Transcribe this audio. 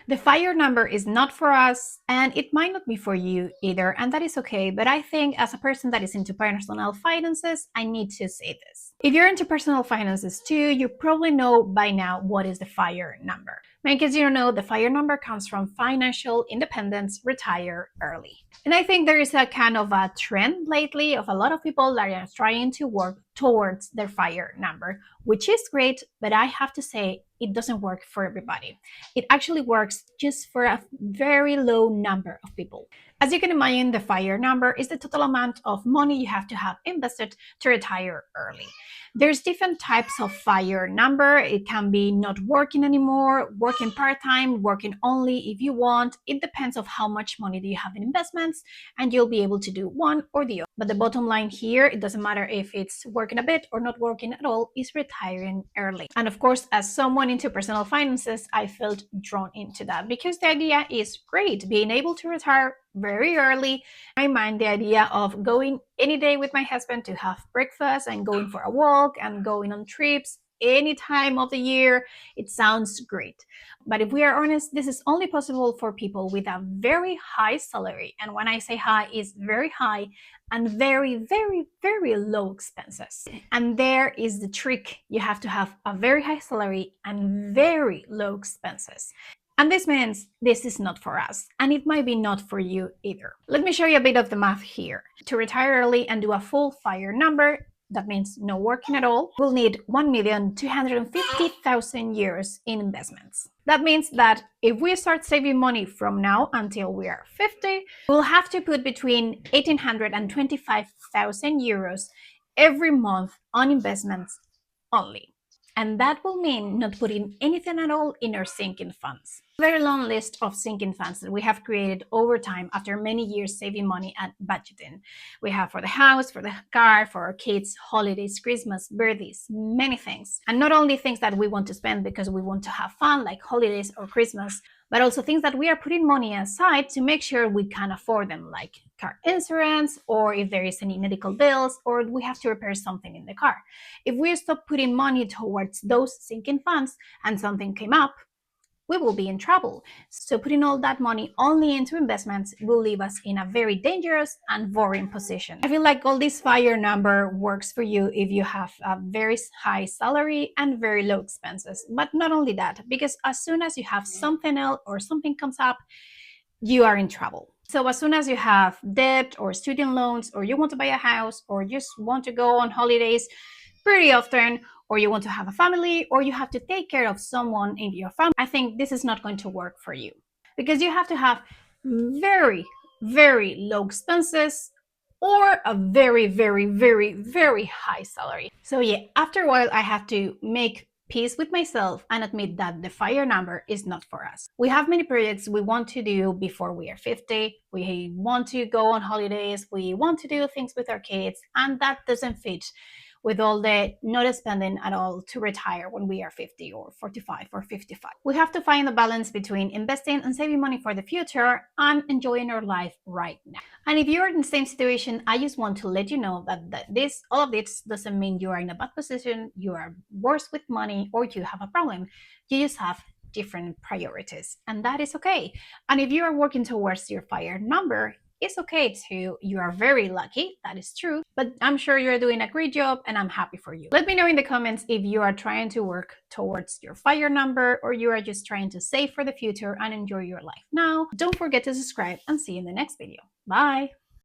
The fire number is not for us, and it might not be for you either, and that is okay. But I think as a person that is into personal finances, I need to say this. If you're into personal finances too, you probably know by now what is the fire number. In case you don't know, the fire number comes from financial independence, retire early. And I think there is a kind of a trend lately of a lot of people that are trying to work towards their fire number, which is great, but I have to say it doesn't work for everybody. It actually works just for a very low number of people. As you can imagine, the fire number is the total amount of money you have to have invested to retire early. There's different types of fire number. It can be not working anymore, working part-time, working only if you want. It depends of how much money do you have in investments, and you'll be able to do one or the other. But the bottom line here, it doesn't matter if it's working a bit or not working at all, is retiring early. And of course, as someone into personal finances, I felt drawn into that because the idea is great, being able to retire very early. I mind the idea of going any day with my husband to have breakfast and going for a walk and going on trips any time of the year. It sounds great. But if we are honest, this is only possible for people with a very high salary. And when I say high, it's very high and very, very, very low expenses. And there is the trick. You have to have a very high salary and very low expenses. And this means this is not for us, and it might be not for you either. Let me show you a bit of the math here. To retire early and do a full fire number, that means no working at all, we'll need 1,250,000 euros in investments. That means that if we start saving money from now until we are 50, we'll have to put between 1,800 and 25,000 euros every month on investments only. And that will mean not putting anything at all in our sinking funds. A very long list of sinking funds that we have created over time after many years saving money and budgeting. We have for the house, for the car, for our kids, holidays, Christmas, birthdays, many things. And not only things that we want to spend because we want to have fun, like holidays or Christmas, but also things that we are putting money aside to make sure we can afford them, like car insurance, or if there is any medical bills, or we have to repair something in the car. If we stop putting money towards those sinking funds and something came up, we will be in trouble. So putting all that money only into investments will leave us in a very dangerous and boring position. I feel like all this fire number works for you if you have a very high salary and very low expenses. But not only that, because as soon as you have something else or something comes up, you are in trouble. So as soon as you have debt or student loans, or you want to buy a house, or just want to go on holidays pretty often, or you want to have a family, or you have to take care of someone in your family, I think this is not going to work for you, because you have to have very, very low expenses or a very, very, very, very high salary. So yeah, after a while, I have to make peace with myself and admit that the fire number is not for us. We have many projects we want to do before we are 50. We want to go on holidays. We want to do things with our kids, and that doesn't fit with all the not spending at all to retire when we are 50 or 45 or 55. We have to find a balance between investing and saving money for the future and enjoying our life right now. And if you're in the same situation, I just want to let you know that all of this doesn't mean you are in a bad position, you are worse with money, or you have a problem. You just have different priorities, and that is okay. And if you are working towards your fire number, it's okay too. You are very lucky, that is true, but I'm sure you're doing a great job and I'm happy for you. Let me know in the comments if you are trying to work towards your fire number, or you are just trying to save for the future and enjoy your life now. Don't forget to subscribe, and see you in the next video. Bye!